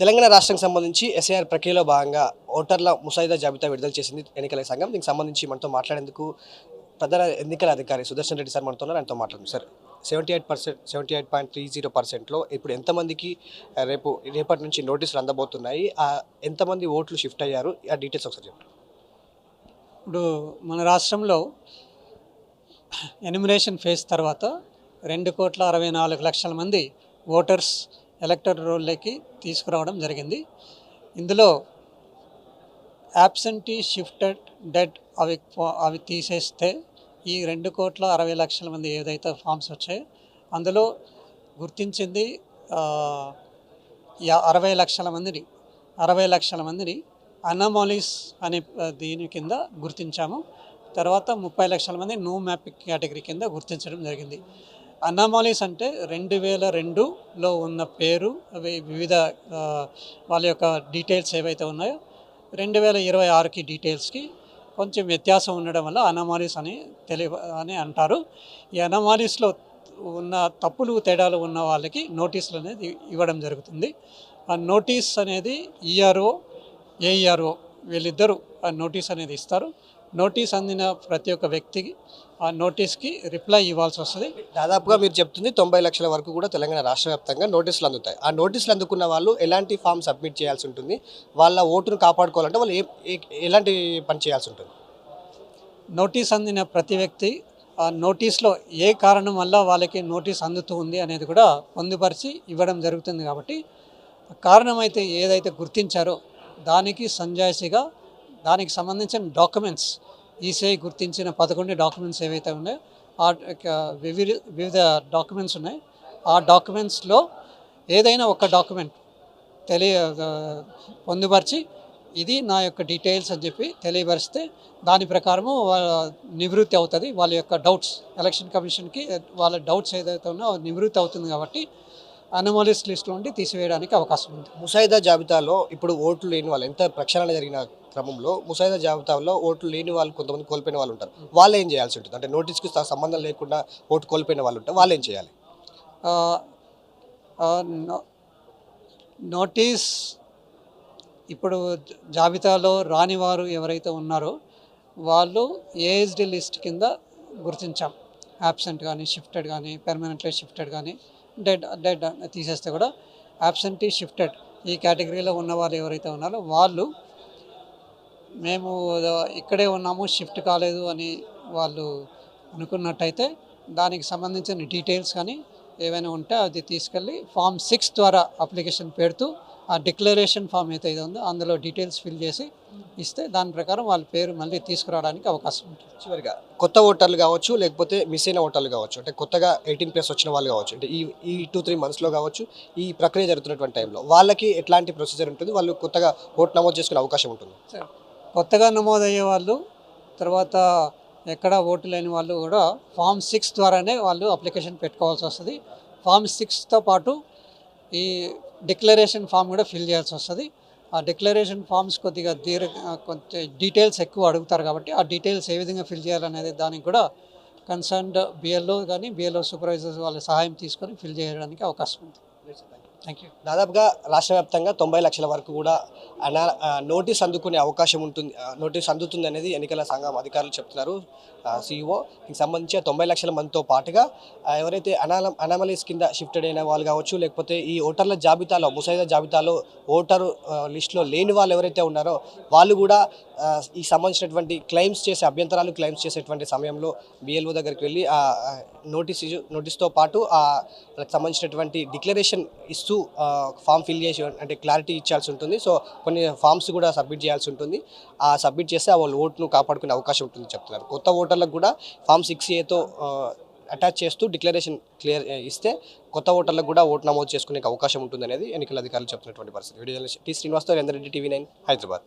తెలంగాణ రాష్ట్రానికి సంబంధించి ఎస్ఐఆర్ ప్రక్రియలో భాగంగా ఓటర్ల ముసాయిదా జాబితా విడుదల చేసింది ఎన్నికల సంఘం. దీనికి సంబంధించి మనతో మాట్లాడేందుకు ప్రధాన ఎన్నికల అధికారి సుదర్శన్ రెడ్డి సార్ మనతో ఉన్నారు. ఆయనతో మాట్లాడుతుంది. సార్, 78.30% ఇప్పుడు ఎంతమందికి రేపటి నుంచి నోటీసులు అందబోతున్నాయి, ఎంతమంది ఓట్లు షిఫ్ట్ అయ్యారు, ఆ డీటెయిల్స్ ఒకసారి చెప్పండి. ఇప్పుడు మన రాష్ట్రంలో ఎన్యుమరేషన్ ఫేజ్ తర్వాత 2,64,00,000 మంది ఓటర్స్ ఎలక్టర్ రోల్లోకి తీసుకురావడం జరిగింది. ఇందులో యాబ్సెంటీ, షిఫ్టెడ్, డెడ్ అవి తీసేస్తే ఈ 2,60,00,000 మంది ఏదైతే ఫామ్స్ వచ్చాయో అందులో గుర్తించింది 60 లక్షల మందిని అనామాలీస్ అనే దీని కింద గుర్తించాము. తర్వాత 30 లక్షల మంది నో మ్యాపింగ్ కేటగిరీ కింద గుర్తించడం జరిగింది. అనామాలీస్ అంటే 2002లో ఉన్న పేరు, అవి వివిధ వాళ్ళ యొక్క డీటెయిల్స్ ఏవైతే ఉన్నాయో 2026కి డీటెయిల్స్కి కొంచెం వ్యత్యాసం ఉండడం వల్ల అనామాలీస్ అని అంటారు. ఈ అనామాలీస్లో ఉన్న తప్పులు తేడాలు ఉన్న వాళ్ళకి నోటీసులు అనేది ఇవ్వడం జరుగుతుంది. ఆ నోటీస్ అనేది ఈఆర్ఓ, ఏఈఆర్ఓ వీళ్ళిద్దరూ ఆ నోటీస్ అనేది ఇస్తారు. నోటీస్ అందిన ప్రతి ఒక్క వ్యక్తికి ఆ నోటీస్కి రిప్లై ఇవ్వాల్సి వస్తుంది. దాదాపుగా మీరు చెప్తుంది 90 లక్షల వరకు కూడా తెలంగాణ రాష్ట్ర వ్యాప్తంగా నోటీసులు అందుతాయి. ఆ నోటీసులు అందుకున్న వాళ్ళు ఎలాంటి ఫామ్ సబ్మిట్ చేయాల్సి ఉంటుంది, వాళ్ళ ఓటును కాపాడుకోవాలంటే వాళ్ళు ఎలాంటి పని చేయాల్సి ఉంటుంది? నోటీస్ అందిన ప్రతి వ్యక్తి ఆ నోటీస్లో ఏ కారణం వల్ల వాళ్ళకి నోటీస్ అందుతూ ఉంది అనేది కూడా పొందుపరిచి ఇవ్వడం జరుగుతుంది. కాబట్టి కారణం అయితే ఏదైతే గుర్తించారో దానికి సంజాయిషిగా దానికి సంబంధించిన డాక్యుమెంట్స్, ఈసీఐ గుర్తించిన 11 డాక్యుమెంట్స్ ఏవైతే ఉన్నాయో ఆ వివిధ డాక్యుమెంట్స్ ఉన్నాయి. ఆ డాక్యుమెంట్స్లో ఏదైనా ఒక డాక్యుమెంట్ పొందుపరిచి ఇది నా యొక్క డీటెయిల్స్ అని చెప్పి తెలియపరిస్తే దాని ప్రకారము నివృత్తి అవుతుంది. వాళ్ళ యొక్క డౌట్స్ ఎలక్షన్ కమిషన్కి వాళ్ళ డౌట్స్ ఏదైతే ఉన్నాయో నివృత్తి అవుతుంది. కాబట్టి అనామలీస్ లిస్ట్ నుండి తీసివేయడానికి అవకాశం ఉంది. ముసాయిదా జాబితాలో ఇప్పుడు ఓట్లు లేని వాళ్ళు ఎంత ప్రక్షాళన జరిగిన క్రమంలో ముసాయిదా జాబితాలో ఓట్లు లేని వాళ్ళు కొంతమంది కోల్పోయిన వాళ్ళు ఉంటారు. వాళ్ళు ఏం చేయాల్సి ఉంటుంది? అంటే నోటీస్కి సంబంధం లేకుండా ఓటు కోల్పోయిన వాళ్ళు ఉంటారు, వాళ్ళు ఏం చేయాలి? నోటీస్ ఇప్పుడు జాబితాలో రాని వారు ఎవరైతే ఉన్నారో వాళ్ళు ఏజ్డ్ లిస్ట్ కింద గుర్తించాం. యాబ్సెంట్ కానీ, షిఫ్టెడ్ కానీ, పెర్మనెంట్లీ షిఫ్టెడ్ కానీ, డెడ్ తీసేస్తే కూడా యాబ్సెంటీ, షిఫ్టెడ్ ఈ కేటగిరీలో ఉన్న వాళ్ళు ఎవరైతే ఉన్నారో వాళ్ళు మేము ఇక్కడే ఉన్నాము, షిఫ్ట్ కాలేదు అని వాళ్ళు అనుకున్నట్టయితే దానికి సంబంధించిన డీటెయిల్స్ కానీ ఏవైనా ఉంటే అది తీసుకెళ్ళి ఫామ్ 6 ద్వారా అప్లికేషన్ పెడుతూ ఆ డిక్లరేషన్ ఫామ్ ఏదైతే ఉందో అందులో డీటెయిల్స్ ఫిల్ చేసి ఇస్తే దాని ప్రకారం వాళ్ళ పేరు మళ్ళీ తీసుకురావడానికి అవకాశం ఉంటుంది. చివరిగా కొత్త ఓటర్లు కావచ్చు, లేకపోతే మిస్ అయిన ఓటర్లు కావచ్చు, అంటే కొత్తగా 18+ వచ్చిన వాళ్ళు కావచ్చు, అంటే ఈ 2-3 మంత్స్లో కావచ్చు, ఈ ప్రక్రియ జరుగుతున్నటువంటి టైంలో వాళ్ళకి ఎట్లాంటి ప్రొసీజర్ ఉంటుంది? వాళ్ళు కొత్తగా ఓటు నమోదు చేసుకునే అవకాశం ఉంటుంది? కొత్తగా నమోదయ్యే వాళ్ళు, తర్వాత ఎక్కడ ఓటు లేని వాళ్ళు కూడా ఫామ్ 6 ద్వారానే వాళ్ళు అప్లికేషన్ పెట్టుకోవాల్సి వస్తుంది. ఫామ్ 6తో పాటు ఈ డిక్లరేషన్ ఫామ్ కూడా ఫిల్ చేయాల్సి వస్తుంది. ఆ డిక్లరేషన్ ఫామ్స్ కొద్దిగా కొంచెం డీటెయిల్స్ ఎక్కువ అడుగుతారు. కాబట్టి ఆ డీటెయిల్స్ ఏ విధంగా ఫిల్ చేయాలనేది దానికి కూడా కన్సర్న్డ్ బిఎల్ఓ కానీ బిఎల్ఓ సూపర్వైజర్స్ వాళ్ళ సహాయం తీసుకొని ఫిల్ చేయడానికి అవకాశం ఉంది. Thank you. దాదాపుగా రాష్ట్ర వ్యాప్తంగా 90 లక్షల వరకు కూడా నోటీస్ అందుకునే అవకాశం ఉంటుంది, నోటీస్ అందుతుంది అనేది ఎన్నికల సంఘం అధికారులు చెప్తున్నారు. సిఇఓ దీనికి సంబంధించి 90 లక్షల మందితో పాటుగా ఎవరైతే అనామలీస్ కింద షిఫ్టెడ్ అయిన వాళ్ళు కావచ్చు, లేకపోతే ఈ ఓటర్ల జాబితాలో ముసాయిదా జాబితాలో ఓటరు లిస్టులో లేని వాళ్ళు ఎవరైతే ఉన్నారో వాళ్ళు కూడా ఈ సంబంధించినటువంటి అభ్యంతరాలు క్లెయిమ్స్ చేసేటువంటి సమయంలో బిఎల్ఓ దగ్గరికి వెళ్ళి నోటీస్తో పాటు వాళ్ళకి సంబంధించినటువంటి డిక్లరేషన్ ఇస్తూ ఫామ్ ఫిల్ చేసి అంటే క్లారిటీ ఇచ్చాల్సి ఉంటుంది. సో కొన్ని ఫామ్స్ కూడా సబ్మిట్ చేయాల్సి ఉంటుంది. ఆ సబ్మిట్ చేస్తే వాళ్ళు ఓటును కాపాడుకునే అవకాశం ఉంటుంది చెప్తున్నారు. కొత్త ఓటర్లకు కూడా ఫామ్ 6A అటాచ్ చేస్తూ డిక్లరేషన్ క్లియర్ ఇస్తే కొత్త ఓటర్లకు కూడా ఓటు నమోదు చేసుకునే అవకాశం ఉంటుంది అనేది ఎన్నికల అధికారులు చెప్తున్నటువంటి పరిస్థితి. వీడియో జర్నలిస్ట్ శ్రీనివాస్తో, రేందర్ రెడ్డి, TV9 హైదరాబాద్.